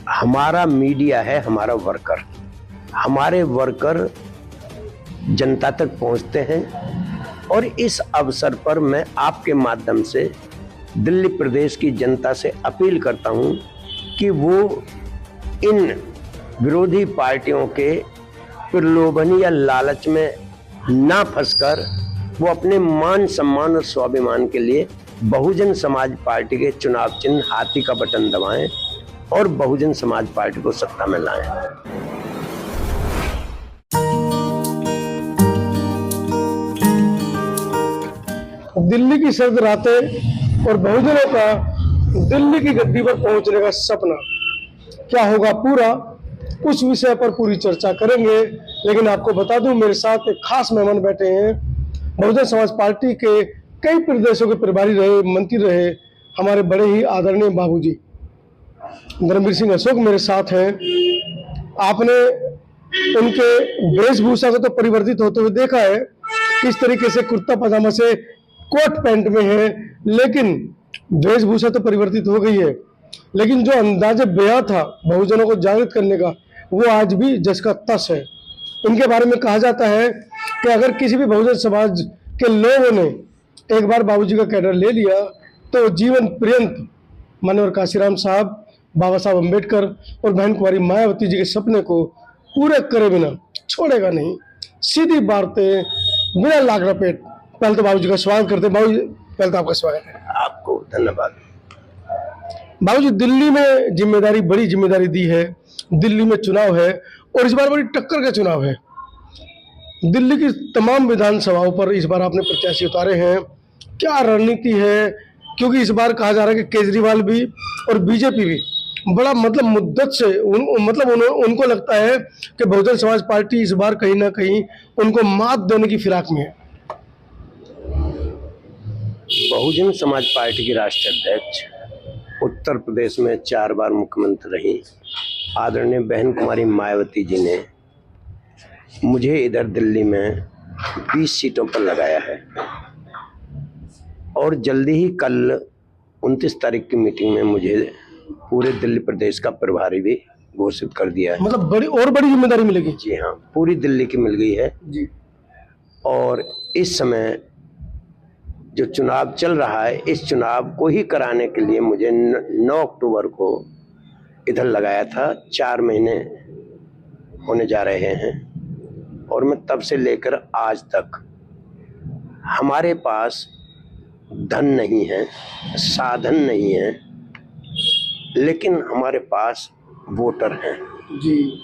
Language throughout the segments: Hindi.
हमारा मीडिया है हमारा वर्कर। हमारे वर्कर जनता तक पहुंचते हैं और इस अवसर पर मैं आपके माध्यम से दिल्ली प्रदेश की जनता से अपील करता हूं कि वो इन विरोधी पार्टियों के प्रलोभन या लालच में ना फंसकर वो अपने मान सम्मान और स्वाभिमान के लिए बहुजन समाज पार्टी के चुनाव चिन्ह हाथी का बटन दबाएं और बहुजन समाज पार्टी को सत्ता में लाएं। दिल्ली की सर्द रातें और बहुजनों का दिल्ली की गद्दी पर पहुंचने का सपना क्या होगा पूरा, उस विषय पर पूरी चर्चा करेंगे। लेकिन आपको बता दूं, मेरे साथ एक खास मेहमान बैठे हैं। बहुजन समाज पार्टी के कई प्रदेशों के प्रभारी रहे, मंत्री रहे, हमारे बड़े ही आदरणीय बाबूजी धर्मवीर सिंह अशोक मेरे साथ हैं। आपने उनके वेशभूषा को तो परिवर्तित होते हुए देखा है, किस तरीके से कुर्ता पजामा से कोट पैंट में है, लेकिन वेशभूषा तो परिवर्तित हो गई है। लेकिन जो अंदाजे बयां था बहुजनों को जागृत करने का, वो आज भी जस का तस है। इनके बारे में कहा जाता है कि अगर किसी भी बहुजन समाज के लोगों ने एक बार बाबूजी का कैडर ले लिया तो जीवन पर्यंत माननीय काशीराम साहब, बाबा साहब अम्बेडकर और बहन कुमारी मायावती जी के सपने को पूरे करे बिना छोड़ेगा नहीं। सीधी बातें बिना लाग रपेट। पहले तो बाबूजी का स्वागत करते हैं। बाबूजी, पहले तो आपका स्वागत है। आपको धन्यवाद। बाबूजी, दिल्ली में जिम्मेदारी, बड़ी जिम्मेदारी दी है। दिल्ली में चुनाव है और इस बार बड़ी टक्कर का चुनाव है। दिल्ली की तमाम विधानसभाओं पर इस बार आपने प्रत्याशी उतारे हैं। क्या रणनीति है? क्योंकि इस बार कहा जा रहा है कि केजरीवाल भी और बीजेपी भी बड़ा मुद्दत से उनको लगता है कि बहुजन समाज पार्टी इस बार कहीं ना कहीं उनको मात देने की फिराक में है। बहुजन समाज पार्टी की राष्ट्रीय अध्यक्ष, उत्तर प्रदेश में 4 बार मुख्यमंत्री रही आदरणीय बहन कुमारी मायावती जी ने मुझे इधर दिल्ली में 20 सीटों पर लगाया है और जल्दी ही कल 29 तारीख की मीटिंग में मुझे पूरे दिल्ली प्रदेश का प्रभारी भी घोषित कर दिया है। मतलब बड़ी जिम्मेदारी मिलेगी? जी हाँ, पूरी दिल्ली की मिल गई है जी। और इस समय जो चुनाव चल रहा है, इस चुनाव को ही कराने के लिए मुझे 9 अक्टूबर को इधर लगाया था। 4 महीने होने जा रहे हैं और मैं तब से लेकर आज तक, हमारे पास धन नहीं है, साधन नहीं है, लेकिन हमारे पास वोटर हैं। जी।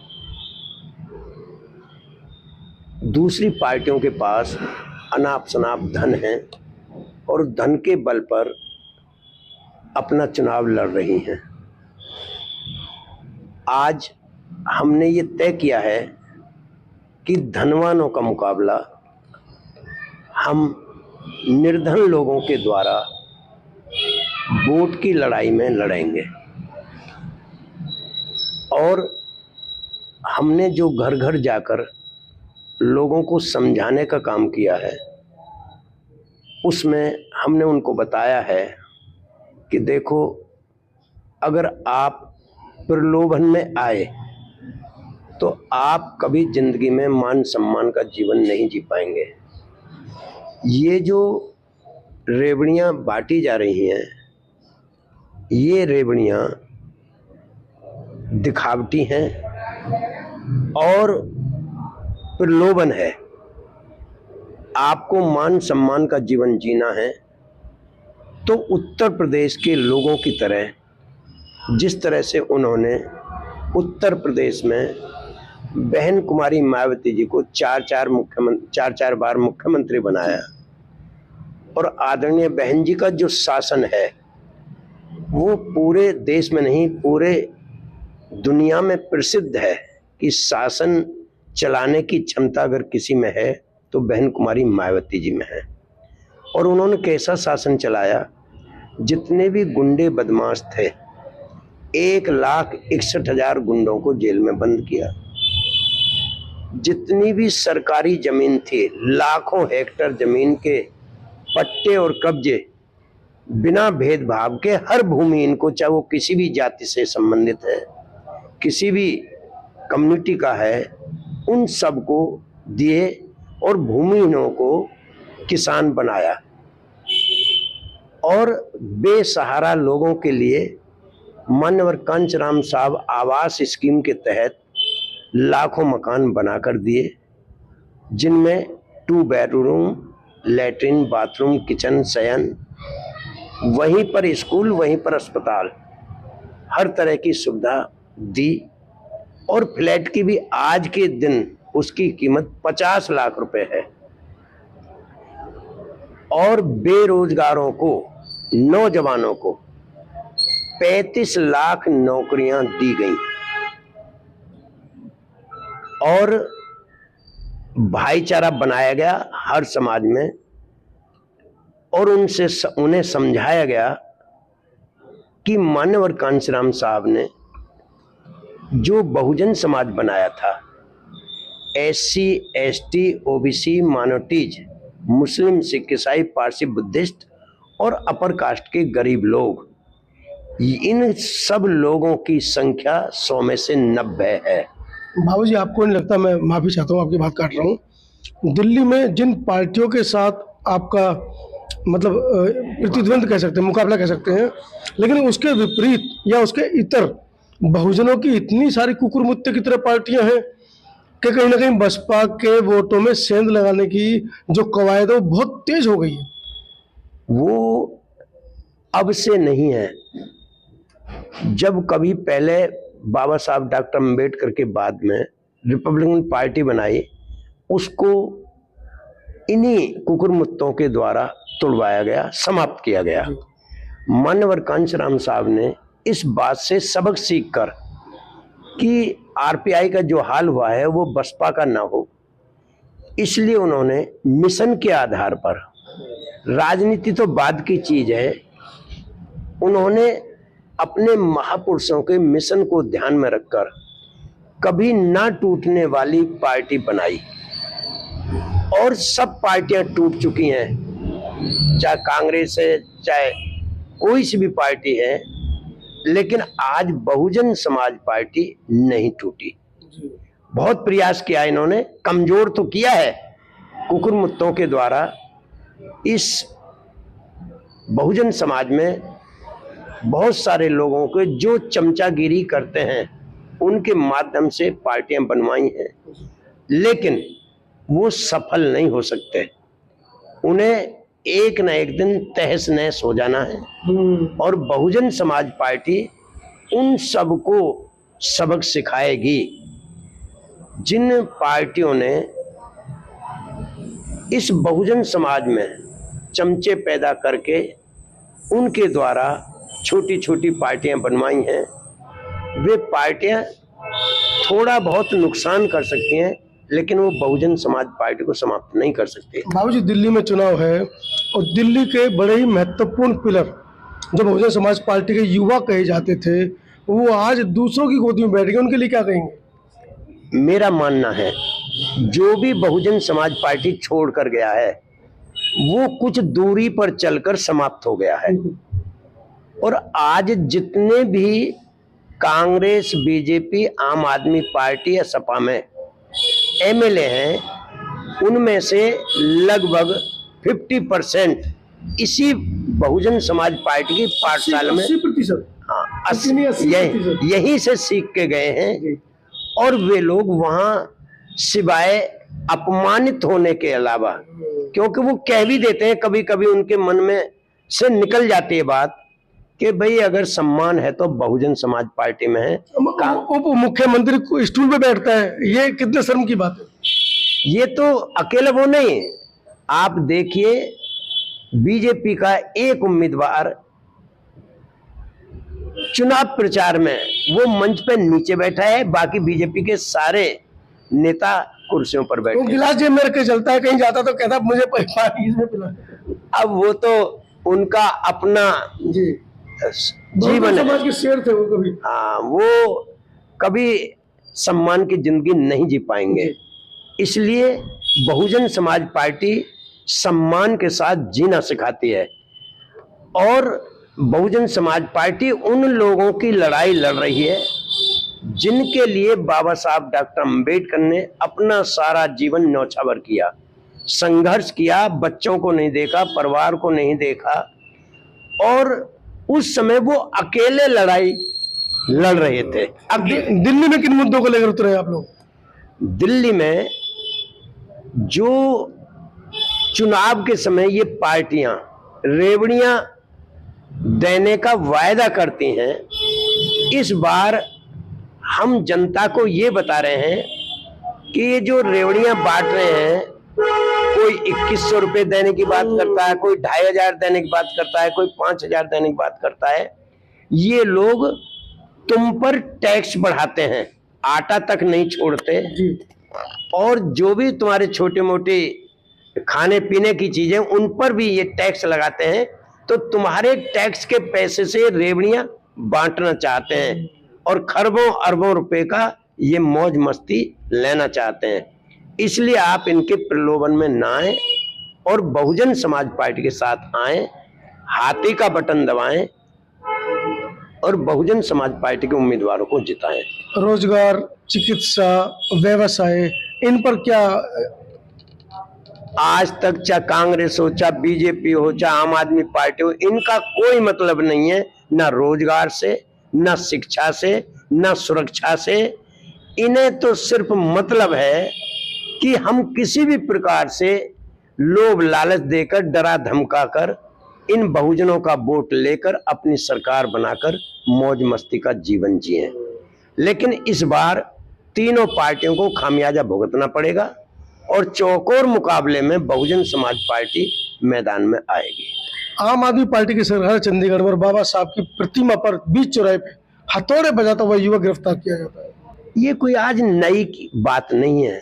दूसरी पार्टियों के पास अनाप शनाप धन है और धन के बल पर अपना चुनाव लड़ रही हैं। आज हमने ये तय किया है कि धनवानों का मुकाबला हम निर्धन लोगों के द्वारा वोट की लड़ाई में लड़ेंगे। और हमने जो घर घर जाकर लोगों को समझाने का काम किया है, उसमें हमने उनको बताया है कि देखो, अगर आप प्रलोभन में आए तो आप कभी जिंदगी में मान सम्मान का जीवन नहीं जी पाएंगे। ये जो रेवड़ियां बांटी जा रही हैं, ये रेवड़ियां दिखावटी हैं और प्रलोभन है। आपको मान सम्मान का जीवन जीना है तो उत्तर प्रदेश के लोगों की तरह, जिस तरह से उन्होंने उत्तर प्रदेश में बहन कुमारी मायावती जी को 4 बार मुख्यमंत्री बनाया और आदरणीय बहन जी का जो शासन है वो पूरे देश में नहीं, पूरे दुनिया में प्रसिद्ध है कि शासन चलाने की क्षमता अगर किसी में है तो बहन कुमारी मायावती जी में है। और उन्होंने कैसा शासन चलाया, जितने भी गुंडे बदमाश थे 1,61,000 गुंडों को जेल में बंद किया। जितनी भी सरकारी जमीन थी, लाखों हेक्टेयर जमीन के पट्टे और कब्जे बिना भेदभाव के हर भूमि इनको, चाहे वो किसी भी जाति से संबंधित है, किसी भी कम्युनिटी का है उन सबको दिए और भूमिहीनों को किसान बनाया और बेसहारा लोगों के लिए माननीय कांचीराम साहब आवास स्कीम के तहत लाखों मकान बनाकर दिए, जिनमें 2 बेडरूम, लैट्रिन, बाथरूम, किचन, शयन, वहीं पर स्कूल, वहीं पर अस्पताल, हर तरह की सुविधा दी। और फ्लैट की भी आज के दिन उसकी कीमत 50 लाख रुपए है। और बेरोजगारों को, नौजवानों को 35 लाख नौकरियां दी गई और भाईचारा बनाया गया हर समाज में और उन्हें समझाया गया कि माननीय कांचीराम साहब ने जो बहुजन समाज बनाया था, SC, ST, OBC, माइनॉरिटीज, मुस्लिम, सिख, ईसाई, पारसी, बुद्धिस्ट और अपर कास्ट के गरीब लोग, इन सब लोगों की संख्या 100 में से 90 है। बाबूजी, आपको नहीं लगता, मैं माफी चाहता हूँ आपकी बात काट रहा हूँ, दिल्ली में जिन पार्टियों के साथ आपका मतलब प्रतिद्वंद कह सकते हैं, मुकाबला कह सकते हैं, लेकिन उसके विपरीत या उसके इतर बहुजनों की इतनी सारी कुकुरमुत्ते की तरह पार्टियां हैं कि कहीं ना कहीं बसपा के वोटों में सेंध लगाने की जो कवायद है वो बहुत तेज हो गई है। वो अब से नहीं है। जब कभी पहले बाबा साहब डॉक्टर अम्बेडकर के बाद में रिपब्लिकन पार्टी बनाई, उसको इन्हीं कुकुरमुत्तों के द्वारा तुड़वाया गया, समाप्त किया गया। माननीय कांचीराम साहब ने इस बात से सबक सीखकर कि RPI का जो हाल हुआ है वो बसपा का ना हो, इसलिए उन्होंने मिशन के आधार पर, राजनीति तो बाद की चीज है, उन्होंने अपने महापुरुषों के मिशन को ध्यान में रखकर कभी ना टूटने वाली पार्टी बनाई और सब पार्टियां टूट चुकी हैं, चाहे कांग्रेस है, चाहे कोई सी भी पार्टी है, लेकिन आज बहुजन समाज पार्टी नहीं टूटी। बहुत प्रयास किया इन्होंने, कमजोर तो किया है कुकुरमुत्तों के द्वारा। इस बहुजन समाज में बहुत सारे लोगों को जो चमचागिरी करते हैं उनके माध्यम से पार्टियां बनवाई हैं, लेकिन वो सफल नहीं हो सकते। उन्हें एक न एक दिन तहस नहस हो जाना है और बहुजन समाज पार्टी उन सबको सबक सिखाएगी जिन पार्टियों ने इस बहुजन समाज में चमचे पैदा करके उनके द्वारा छोटी छोटी पार्टियां बनवाई हैं। वे पार्टियां थोड़ा बहुत नुकसान कर सकती हैं, लेकिन वो बहुजन समाज पार्टी को समाप्त नहीं कर सकते। बाबूजी, दिल्ली में चुनाव है और दिल्ली के बड़े ही महत्वपूर्ण पिलर जो बहुजन समाज पार्टी के युवा कहे जाते थे, वो आज दूसरों की गोदी में बैठ गए, उनके लिए क्या कहेंगे? मेरा मानना है जो भी बहुजन समाज पार्टी छोड़ कर गया है वो कुछ दूरी पर चलकर समाप्त हो गया है। और आज जितने भी कांग्रेस, बीजेपी, आम आदमी पार्टी या सपा में MLA हैं, उनमें से लगभग 50% इसी बहुजन समाज पार्टी की पाठशाला में, 80%, हाँ, 80% यहीं से सीख के गए हैं। और वे लोग वहां सिवाय अपमानित होने के अलावा, क्योंकि वो कह भी देते हैं, कभी कभी उनके मन में से निकल जाती है बात कि भाई अगर सम्मान है तो बहुजन समाज पार्टी में है। उप मुख्यमंत्री को स्टूल पे बैठता है, ये कितने शर्म की बात है। ये तो अकेला वो नहीं, आप देखिए बीजेपी का एक उम्मीदवार चुनाव प्रचार में वो मंच पे नीचे बैठा है, बाकी बीजेपी के सारे नेता कुर्सियों पर बैठे। गिलास जेब में रख के चलता है, कहीं जाता तो कहता मुझे पानी इसमें पिला। अब वो तो उनका अपना जीवन समाज के शेर थे वो, कभी हाँ, वो कभी सम्मान की जिंदगी नहीं जी पाएंगे। इसलिए बहुजन समाज पार्टी सम्मान के साथ जीना सिखाती है और बहुजन समाज पार्टी उन लोगों की लड़ाई लड़ रही है जिनके लिए बाबा साहब डॉक्टर अंबेडकर ने अपना सारा जीवन न्यौछावर किया, संघर्ष किया, बच्चों को नहीं देखा, परिवार को नहीं देखा, और उस समय वो अकेले लड़ाई लड़ रहे थे। अब दिल्ली में किन मुद्दों को लेकर उतरे आप लोग? दिल्ली में जो चुनाव के समय ये पार्टियां रेवड़ियां देने का वायदा करती हैं, इस बार हम जनता को ये बता रहे हैं कि ये जो रेवड़ियां बांट रहे हैं, कोई 2100 रुपये देने की बात करता है, कोई 2500 देने की बात करता है, कोई 5000 देने की बात करता है। ये लोग तुम पर टैक्स बढ़ाते हैं, आटा तक नहीं छोड़ते, और जो भी तुम्हारे छोटे मोटे खाने पीने की चीजें उन पर भी ये टैक्स लगाते हैं। तो तुम्हारे टैक्स के पैसे से रेवड़ियां बांटना चाहते हैं और खरबों अरबों रुपए का ये मौज मस्ती लेना चाहते हैं। इसलिए आप इनके प्रलोभन में ना आए और बहुजन समाज पार्टी के साथ आए, हाथी का बटन दबाएं और बहुजन समाज पार्टी के उम्मीदवारों को जिताएं। रोजगार, चिकित्सा, व्यवसाय, इन पर क्या आज तक चाहे कांग्रेस हो, चाहे बीजेपी हो, चाहे आम आदमी पार्टी हो, इनका कोई मतलब नहीं है, ना रोजगार से, ना शिक्षा से, ना सुरक्षा से। इन्हें तो सिर्फ मतलब है कि हम किसी भी प्रकार से लोभ लालच देकर, डरा धमकाकर इन बहुजनों का वोट लेकर अपनी सरकार बनाकर मौज मस्ती का जीवन जिए। लेकिन इस बार तीनों पार्टियों को खामियाजा भुगतना पड़ेगा और चौकोर मुकाबले में बहुजन समाज पार्टी मैदान में आएगी। आम आदमी पार्टी की सरकार चंडीगढ़ में बाबा साहब की प्रतिमा पर बीच चौराहे पे हथौड़े बजाता हुआ युवक गिरफ्तार किया जाता है। ये कोई आज नई बात नहीं है,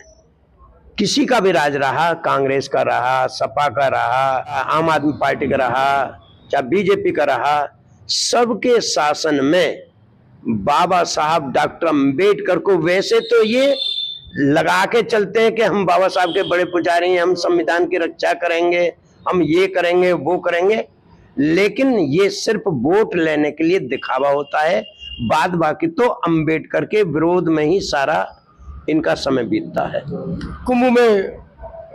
किसी का भी राज रहा, कांग्रेस का रहा, सपा का रहा, आम आदमी पार्टी का रहा, चाहे बीजेपी का रहा, सबके शासन में बाबा साहब डॉक्टर अंबेडकर को वैसे तो ये लगा के चलते हैं कि हम बाबा साहब के बड़े पुजारी हैं, हम संविधान की रक्षा करेंगे, हम ये करेंगे वो करेंगे, लेकिन ये सिर्फ वोट लेने के लिए दिखावा होता है। बाद बाकी तो अंबेडकर के विरोध में ही सारा इनका समय बीतता है। कुंभ में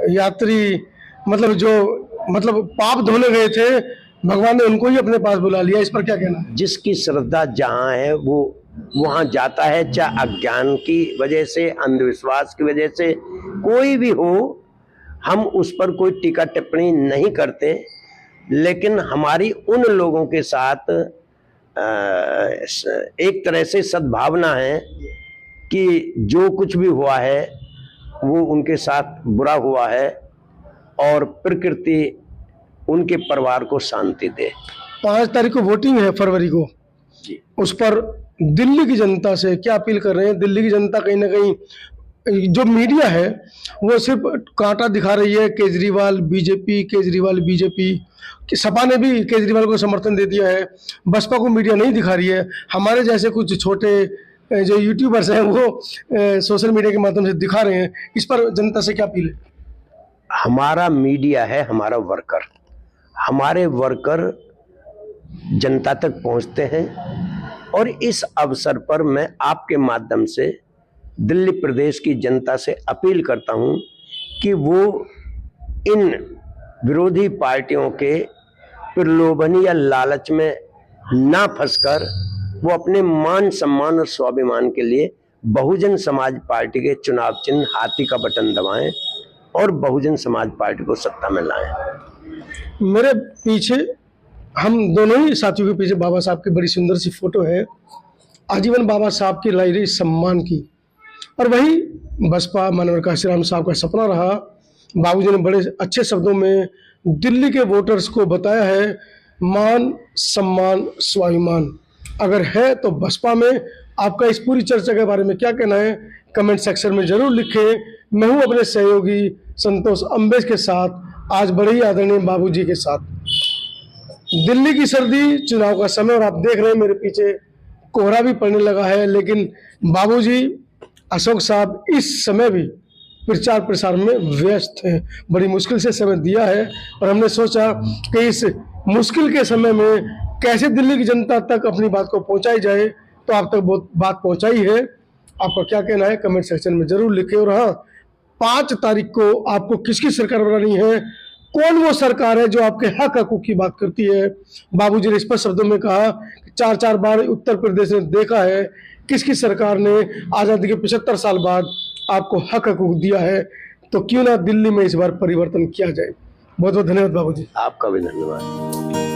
यात्री मतलब पाप धोने गए थे, भगवान ने उनको ही अपने पास बुला लिया, इस पर क्या कहना है? जिसकी श्रद्धा जहाँ है वो वहां जाता है, चाहे अज्ञान की वजह से, अंधविश्वास की वजह से, कोई भी हो, हम उस पर कोई टीका टिप्पणी नहीं करते। लेकिन हमारी उन लोगों के साथ एक तरह से सद्भावना है कि जो कुछ भी हुआ है वो उनके साथ बुरा हुआ है और प्रकृति उनके परिवार को शांति दे। 5 तारीख को वोटिंग है, फरवरी को जी। उस पर दिल्ली की जनता से क्या अपील कर रहे हैं? दिल्ली की जनता कहीं ना कहीं जो मीडिया है वो सिर्फ कांटा दिखा रही है, केजरीवाल बीजेपी, सपा ने भी केजरीवाल को समर्थन दे दिया है, बसपा को मीडिया नहीं दिखा रही है। हमारे जैसे कुछ छोटे जो यूट्यूबर्स हैं वो सोशल मीडिया के माध्यम से दिखा रहे हैं, इस पर जनता से क्या अपील है? हमारा मीडिया है हमारा वर्कर, हमारे वर्कर जनता तक पहुंचते हैं और इस अवसर पर मैं आपके माध्यम से दिल्ली प्रदेश की जनता से अपील करता हूं कि वो इन विरोधी पार्टियों के प्रलोभन या लालच में ना फंसकर वो अपने मान सम्मान और स्वाभिमान के लिए बहुजन समाज पार्टी के चुनाव चिन्ह हाथी का बटन दबाएं और बहुजन समाज पार्टी को सत्ता में लाएं। मेरे पीछे, हम दोनों ही साथियों के पीछे बाबा साहब की बड़ी सुंदर सी फोटो है, आजीवन बाबा साहब की लाई रही सम्मान की। और वही बसपा मानवर काशीराम साहब का सपना रहा। बाबूजी ने बड़े अच्छे शब्दों में दिल्ली के वोटर्स को बताया है, मान सम्मान स्वाभिमान अगर है तो बसपा में। आपका इस पूरी चर्चा के बारे में क्या कहना है, कमेंट सेक्शन में जरूर लिखें। मैं हूं अपने सहयोगी संतोष अम्बेज के साथ, आज बड़े ही आदरणीय बाबूजी के साथ। दिल्ली की सर्दी, चुनाव का समय, और आप देख रहे हैं मेरे पीछे कोहरा भी पड़ने लगा है, लेकिन बाबूजी अशोक साहब इस समय भी प्रचार प्रसार में व्यस्त हैं। बड़ी मुश्किल से समय दिया है और हमने सोचा कि इस मुश्किल के समय में कैसे दिल्ली की जनता तक अपनी बात को पहुंचाई जाए, तो आप तक बहुत बात पहुंचाई है। आपका क्या कहना है कमेंट सेक्शन में जरूर लिखें। और हाँ, 5 तारीख को आपको किसकी सरकार बनानी है, कौन वो सरकार है जो आपके हक हकूक की बात करती है। बाबूजी ने स्पष्ट शब्दों में कहा कि 4-4 बार उत्तर प्रदेश ने देखा है किसकी सरकार ने आज़ादी के 75 साल बाद आपको हक हकूक दिया है, तो क्यों ना दिल्ली में इस बार परिवर्तन किया जाए। बहुत बहुत धन्यवाद बाबूजी। आपका भी धन्यवाद।